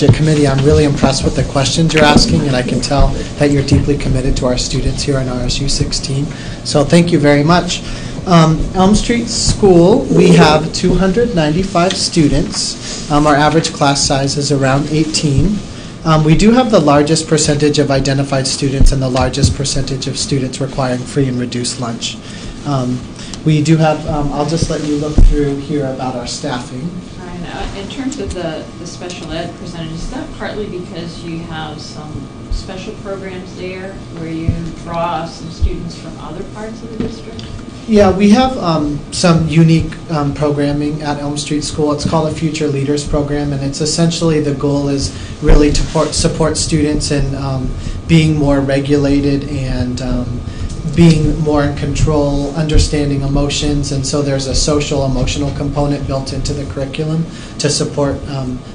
Committee. I'm really impressed with the questions you're asking, and I can tell that you're deeply committed to our students here in RSU 16. So thank you very much. Elm Street School, we have 295 students. Our average class size is around 18. We do have the largest percentage of identified students and the largest percentage of students requiring free and reduced lunch. We do have, I'll just let you look through here about our staffing. In terms of the special ed percentage, is that partly because you have some special programs there where you draw some students from other parts of the district? Yeah, we have some unique programming at Elm Street School. It's called a Future Leaders Program, and it's essentially the goal is really to support students in being more regulated and being more in control, understanding emotions, and so there's a social emotional component built into the curriculum to support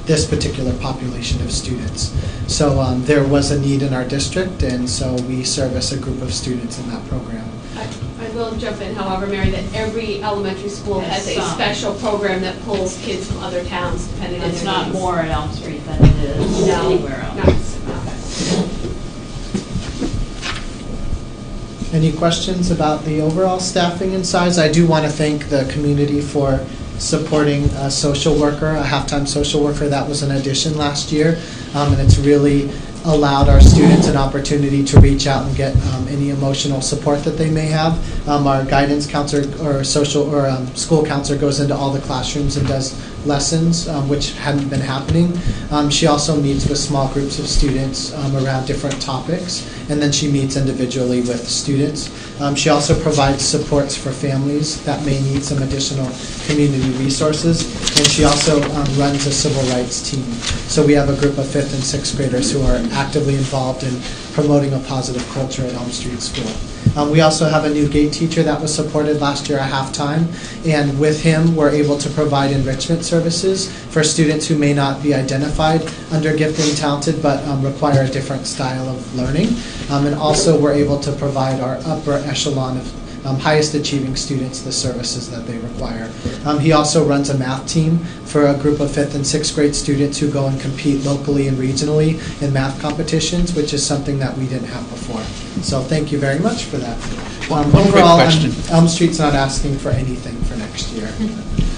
this particular population of students. So there was a need in our district, and so we service a group of students in that program. I will jump in, however, Mary, that every elementary school has a special program that pulls kids from other towns depending on their needs. It's not more at Elm Street than it is anywhere else. Any questions about the overall staffing and size? I do want to thank the community for supporting a social worker, a half-time social worker. That was an addition last year, and it's really allowed our students an opportunity to reach out and get any emotional support that they may have. Our guidance counselor or school counselor goes into all the classrooms and does lessons, which hadn't been happening. She also meets with small groups of students around different topics, and then she meets individually with students. She also provides supports for families that may need some additional community resources, and she also runs a civil rights team. So we have a group of 5th and 6th graders who are actively involved in promoting a positive culture at Elm Street School. We also have a new gate teacher that was supported last year at halftime, and with him we're able to provide enrichment services for students who may not be identified under gifted and talented but require a different style of learning. And also we're able to provide our upper echelon of highest achieving students the services that they require. He also runs a math team for a group of 5th and 6th grade students who go and compete locally and regionally in math competitions, which is something that we didn't have before. So thank you very much for that. Overall, Elm Street's not asking for anything for next year.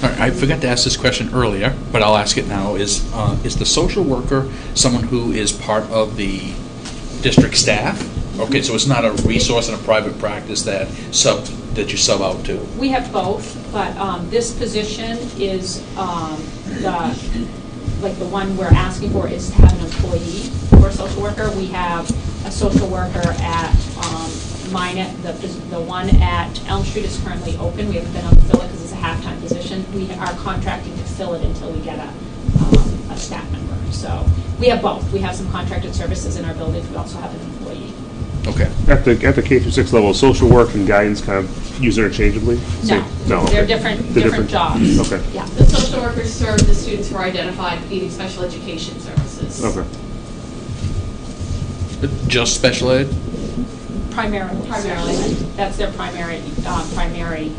All right, I forgot to ask this question earlier, but I'll ask it now. Is the social worker someone who is part of the district staff? Okay, so it's not a resource in a private practice that you sub out to. We have both, but this position is the one we're asking for is to have an employee for a social worker. We have a social worker at the one at Elm Street is currently open. We haven't been able to fill it because it's a half-time position. We are contracting to fill it until we get a staff member. So we have both. We have some contracted services in our buildings. We also have an employee. Okay. At the K through 6 level, social work and guidance kind of use interchangeably? No, okay. They're different jobs. Okay. Yeah. The social workers serve the students who are identified needing special education services. Okay. Just special ed? Primarily. That's their primary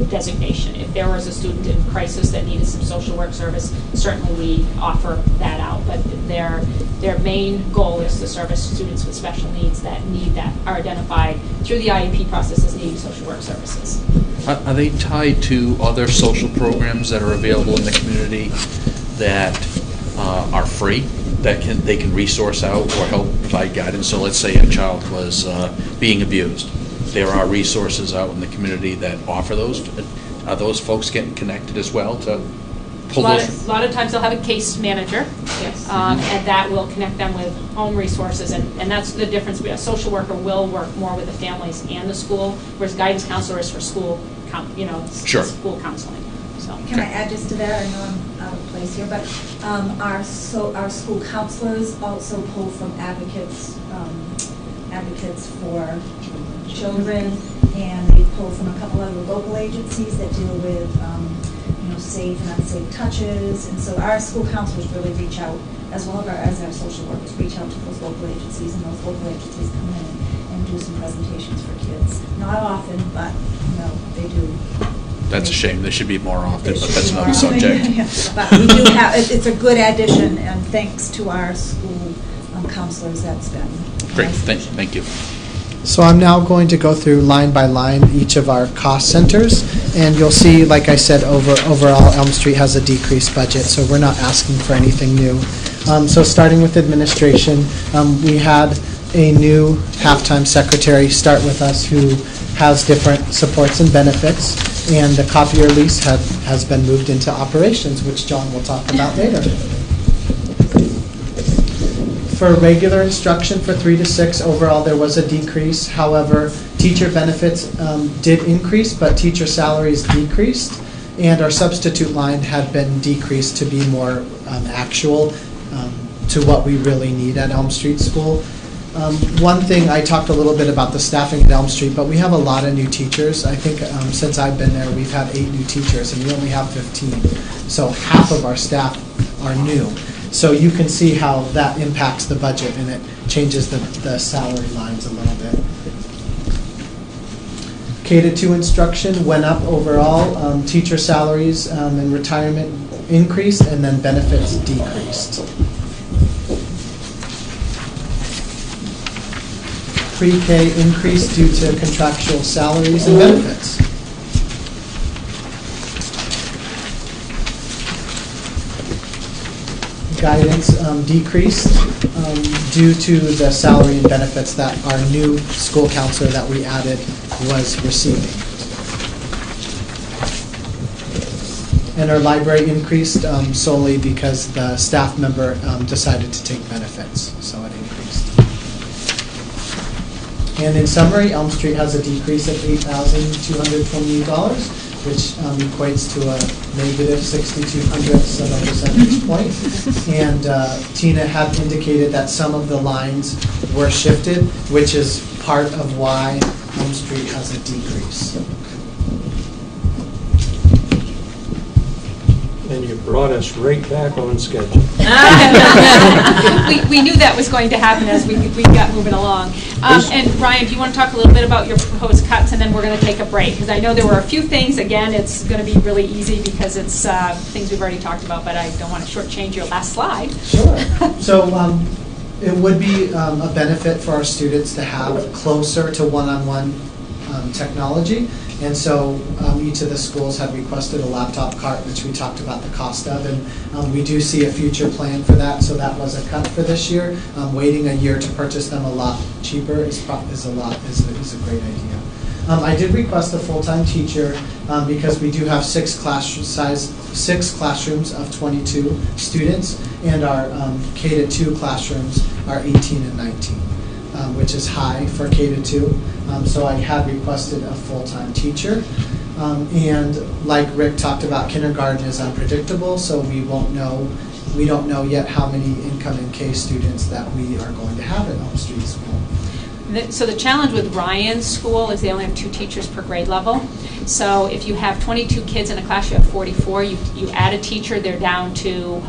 designation. If there was a student in crisis that needed some social work service, certainly we offer that out. But their main goal is to service students with special needs that are identified through the IEP process as needing social work services. Are they tied to other social programs that are available in the community that are free, that they can resource out or help provide guidance? So let's say a child was being abused. There are resources out in the community that offer those. Are those folks getting connected as well to pull those? A lot of times they'll have a case manager, yes, and that will connect them with home resources, and that's the difference. A social worker will work more with the families and the school, whereas guidance counselor is for school, Sure. school counseling. So. Can I add just to that? I know I'm out of place here, but our school counselors also pull from advocates for children, and they pull from a couple other local agencies that deal with safe and unsafe touches. And so our school counselors really reach out, as well as our social workers reach out to those local agencies, and those local agencies come in and do some presentations for kids. Not often, but they do. That's a shame. There should be more often, There but should that's be more another often. subject. Yeah. But we do have, it's a good addition, and thanks to our school counselors, that's been. Great, nice addition. thank you. So I'm now going to go through line by line each of our cost centers, and you'll see, like I said, overall Elm Street has a decreased budget, so we're not asking for anything new. So starting with administration, we had a new halftime secretary start with us who has different supports and benefits, and the copier lease has been moved into operations, which John will talk about later. For regular instruction for 3 to 6, overall there was a decrease. However, teacher benefits did increase, but teacher salaries decreased, and our substitute line had been decreased to be more actual to what we really need at Elm Street School. One thing, I talked a little bit about the staffing at Elm Street, but we have a lot of new teachers. I think since I've been there, we've had 8 new teachers, and we only have 15. So half of our staff are new. So you can see how that impacts the budget, and it changes the salary lines a little bit. K-2 instruction went up overall. Teacher salaries and retirement increased, and then benefits decreased. Pre-K increased due to contractual salaries and benefits. Guidance decreased due to the salary and benefits that our new school counselor that we added was receiving. And our library increased solely because the staff member decided to take benefits, so it increased. And in summary, Elm Street has a decrease of $8,228, which equates to a negative 0.62 of a percentage point. And Tina had indicated that some of the lines were shifted, which is part of why Elm Street has a decrease. And you brought us right back on schedule. We knew that was going to happen as we got moving along. And Ryan, do you want to talk a little bit about your proposed cuts, and then we're going to take a break? Because I know there were a few things. Again, it's going to be really easy because it's things we've already talked about, but I don't want to shortchange your last slide. Sure. So it would be a benefit for our students to have closer to one-on-one technology. And so each of the schools had requested a laptop cart, which we talked about the cost of, and we do see a future plan for that, so that was a cut for this year. Waiting a year to purchase them a lot cheaper is a great idea. I did request a full-time teacher because we do have 6 classrooms of 22 students, and our K-2 classrooms are 18 and 19. Which is high for K-2. So I had requested a full-time teacher. And like Rick talked about, kindergarten is unpredictable, so we don't know yet how many incoming K students that we are going to have at Elm Street School. So the challenge with Ryan's school is they only have 2 teachers per grade level. So if you have 22 kids in a class, you have 44. You add a teacher, they're down to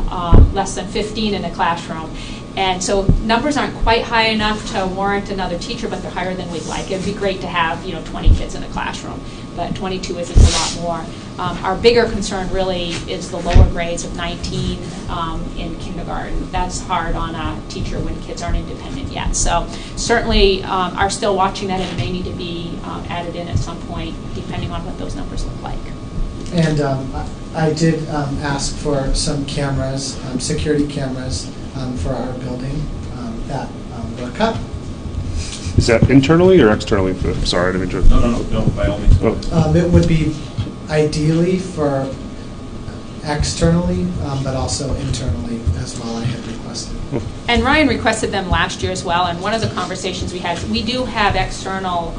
less than 15 in a classroom. And so numbers aren't quite high enough to warrant another teacher, but they're higher than we'd like. It'd be great to have 20 kids in a classroom, but 22 isn't a lot more. Our bigger concern really is the lower grades of 19 in kindergarten. That's hard on a teacher when kids aren't independent yet. So certainly are still watching that, and it may need to be added in at some point, depending on what those numbers look like. And I did ask for some cameras, security cameras, for our building that were cut. Is that internally or externally? Sorry, I didn't mean to. No, by all means. Oh. It would be ideally for externally, but also internally as well, I had requested. And Ryan requested them last year as well, and one of the conversations we had, we do have external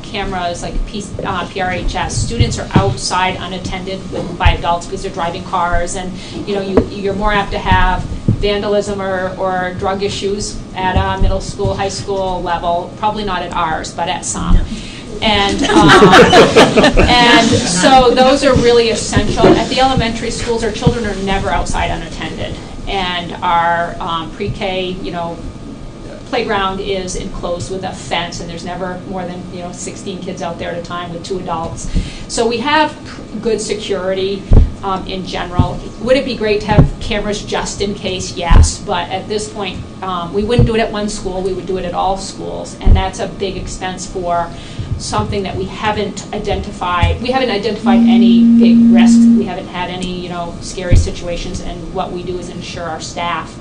cameras like PRHS. Students are outside unattended by adults because they're driving cars, and you're more apt to have vandalism or drug issues at a middle school, high school level, probably not at ours, but at some. And and so those are really essential. At the elementary schools, our children are never outside unattended, and our pre-K, playground is enclosed with a fence, and there's never more than 16 kids out there at a time with 2 adults. So we have good security in general. Would it be great to have cameras just in case? Yes, but at this point, we wouldn't do it at one school. We would do it at all schools, and that's a big expense for something that we haven't identified. We haven't identified any big risks. We haven't had any, scary situations, and what we do is ensure our staff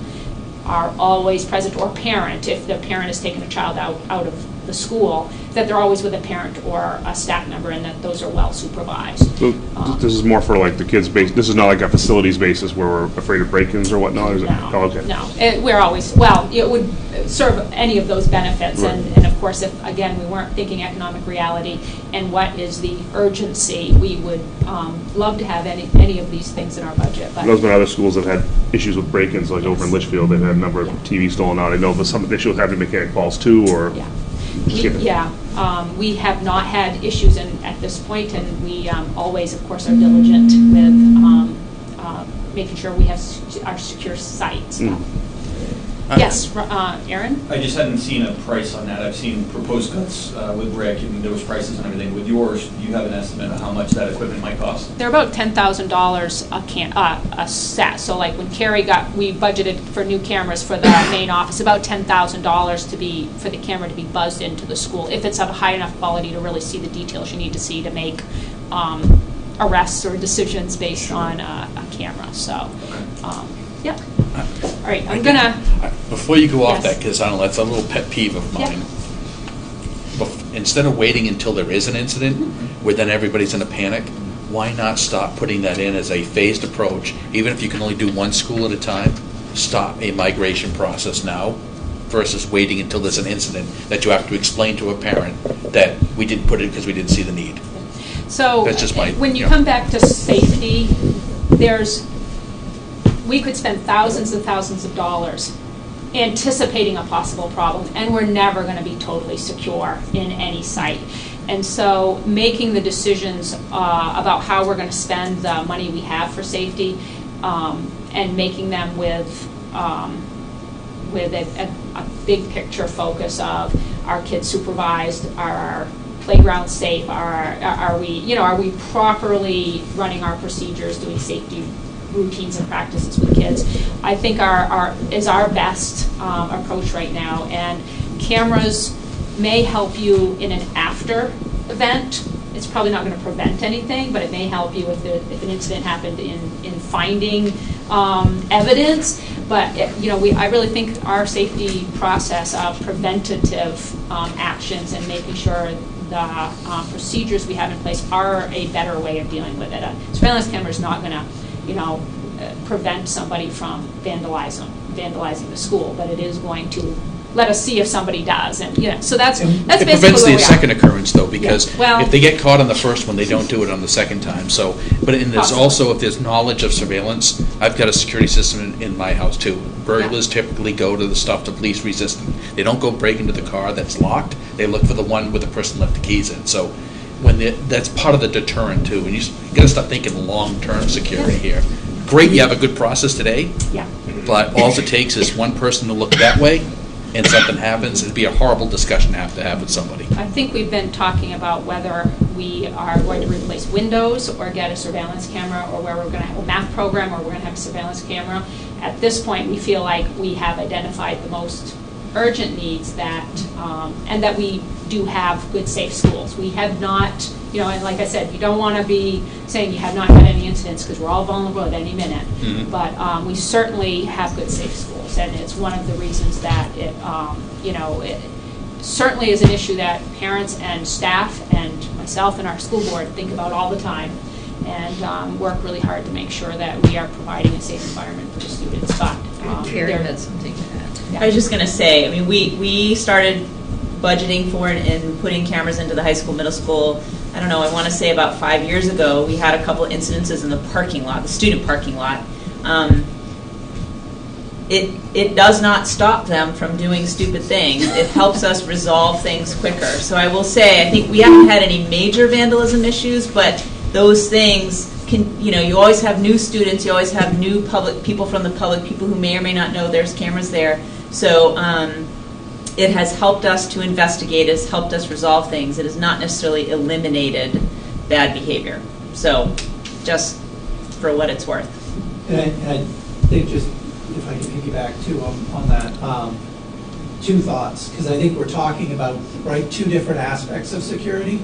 are always present, or parent, if the parent has taken a child out of the school, that they're always with a parent or a staff member, and that those are well supervised. So this is more for like the kids' base. This is not like a facilities basis where we're afraid of break-ins or whatnot. Is it? No, Oh, okay. no. We're always, well, it would serve any of those benefits, Right. and of course, if again we weren't thinking economic reality and what is the urgency, we would love to have any of these things in our budget. But There's been other schools that have had issues with break-ins, like over in Litchfield. They've had a number of TVs stolen out. I know there's some issue with having to make any calls too, or yeah. just get it. We have not had issues at this point, and we always, of course, are diligent with making sure we have our secure sites. Yes, Aaron? I just hadn't seen a price on that. I've seen proposed cuts with Rick, and there was prices and everything. With yours, do you have an estimate of how much that equipment might cost? They're about $10,000 a set. So like when Carrie we budgeted for new cameras for the main office, about $10,000 for the camera to be buzzed into the school, if it's of a high enough quality to really see the details you need to see to make arrests or decisions based on a camera. So, yeah. All right, I'm gonna. Before you go off Yes. that, because I don't know, that's a little pet peeve of mine. Instead of waiting until there is an incident, where then everybody's in a panic, why not stop putting that in as a phased approach? Even if you can only do one school at a time, stop a migration process now, versus waiting until there's an incident that you have to explain to a parent that we didn't put it because we didn't see the need. So That's just my, when you you know. come back to safety, we could spend thousands and thousands of dollars anticipating a possible problem, and we're never going to be totally secure in any site. And so making the decisions about how we're going to spend the money we have for safety, and making them with a big picture focus of our kids supervised, our playground safe, are we properly running our procedures, doing safety routines and practices with kids, I think is our best approach right now. And cameras may help you in an after event. It's probably not going to prevent anything, but it may help you if an incident happened in finding evidence. But I really think our safety process of preventative actions and making sure the procedures we have in place are a better way of dealing with it. A surveillance camera is not going to prevent somebody from vandalizing the school, but it is going to let us see if somebody does, and so that's It basically prevents where the we second are. occurrence, though, because Yeah. Well- if they get caught on the first one, they don't do it on the second time. So, there's Possibly. also, if there's knowledge of surveillance, I've got a security system in my house too. Burglars typically go to the stuff to police resistant. They don't go break into the car that's locked. They look for the one where the person left the keys in. So, that's part of the deterrent too. And you got to start thinking long-term security here. Great, you have a good process today. Yeah. But all it takes is one person to look that way, and something happens. It'd be a horrible discussion to have with somebody. I think we've been talking about whether we are going to replace windows or get a surveillance camera, or where we're going to have a math program or we're going to have a surveillance camera. At this point, we feel like we have identified the most urgent needs and that we do have good, safe schools. We have not, and like I said, you don't want to be saying you have not had any incidents because we're all vulnerable at any minute. Mm-hmm. But we certainly have good, safe schools, and it's one of the reasons that it certainly is an issue that parents and staff and myself and our school board think about all the time, and work really hard to make sure that we are providing a safe environment for the students. But Carrie had something to add. yeah. I was just going to say, we started budgeting for and putting cameras into the high school, middle school. I don't know, I want to say about 5 years ago, we had a couple incidences in the parking lot, the student parking lot. It does not stop them from doing stupid things. It helps us resolve things quicker. So I will say, I think we haven't had any major vandalism issues, but those things can, you always have new students, you always have new people from the public, people who may or may not know there's cameras there. So it has helped us to investigate, has helped us resolve things. It has not necessarily eliminated bad behavior. So, just for what it's worth. And I think just, if I can piggyback too on that, two thoughts, because I think we're talking about, right, two different aspects of security.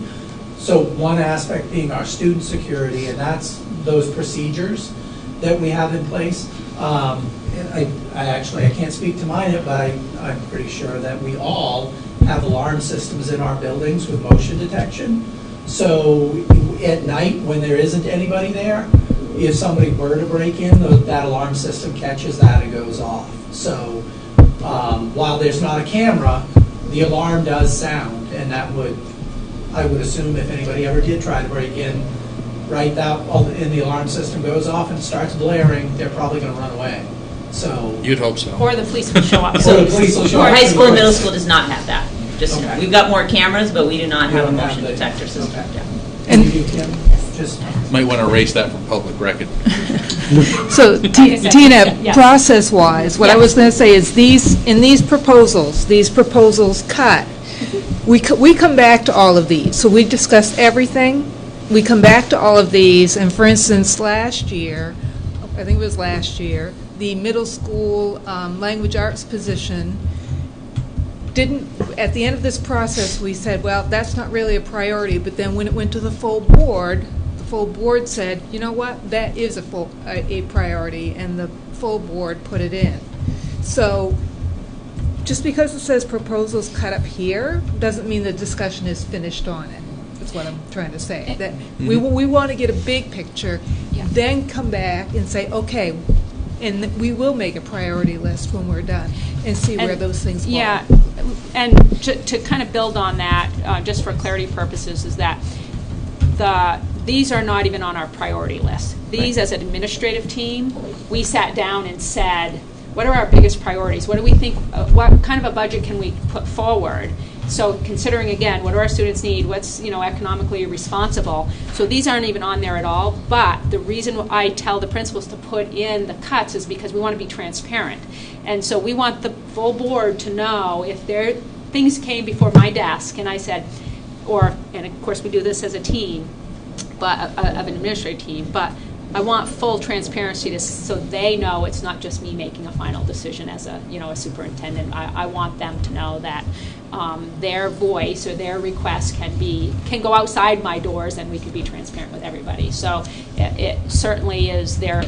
So one aspect being our student security, and that's those procedures that we have in place. I can't speak to mine, but I'm pretty sure that we all have alarm systems in our buildings with motion detection. So at night, when there isn't anybody there, if somebody were to break in, that alarm system catches that and goes off. So while there's not a camera, the alarm does sound, and that would, I would assume, if anybody ever did try to break in, right, and the alarm system goes off and starts blaring, they're probably going to run away. So You'd hope so. Or the police will show up. So the police will show up. High school and middle school does not have that. Just Okay. We've got more cameras, but we do not We have a don't have motion the- detector system. okay. Yeah. And you, Kim? Just Might want to erase that from public record. So, Tina, Yes. process-wise, what I was going to say is in these proposals cut, we come back to all of these. So we discussed everything. We come back to all of these, and for instance, last year, I think it was last year, the middle school language arts position at the end of this process, we said, well, that's not really a priority, but then when it went to the full board said, you know what, that is a priority, and the full board put it in. So just because it says proposals cut up here doesn't mean the discussion is finished on it. That's what I'm trying to say. That we want to get a big picture, then come back and say, okay, and we will make a priority list when we're done and see where those things fall. Yeah, and to kind of build on that, just for clarity purposes, is that these are not even on our priority list. These, as an administrative team, we sat down and said, what are our biggest priorities? What do we think, what kind of a budget can we put forward? So considering, again, what do our students need, what's economically responsible. So these aren't even on there at all, but the reason I tell the principals to put in the cuts is because we want to be transparent. And so we want the full board to know if things came before my desk and I said, and of course we do this as a team, but of an administrative team, but I want full transparency so they know it's not just me making a final decision as a superintendent. I want them to know that their voice or their request can go outside my doors, and we can be transparent with everybody. So it certainly is there.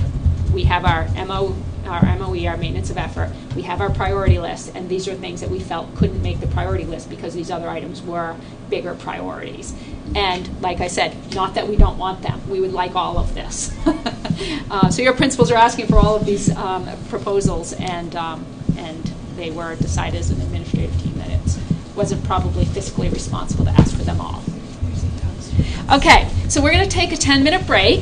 We have our MOE, our maintenance of effort. We have our priority list, and these are things that we felt couldn't make the priority list because these other items were bigger priorities. And like I said, not that we don't want them. We would like all of this. So your principals are asking for all of these proposals, and they were decided as an administrative team that it wasn't probably fiscally responsible to ask for them all. Okay, so we're going to take a 10-minute break.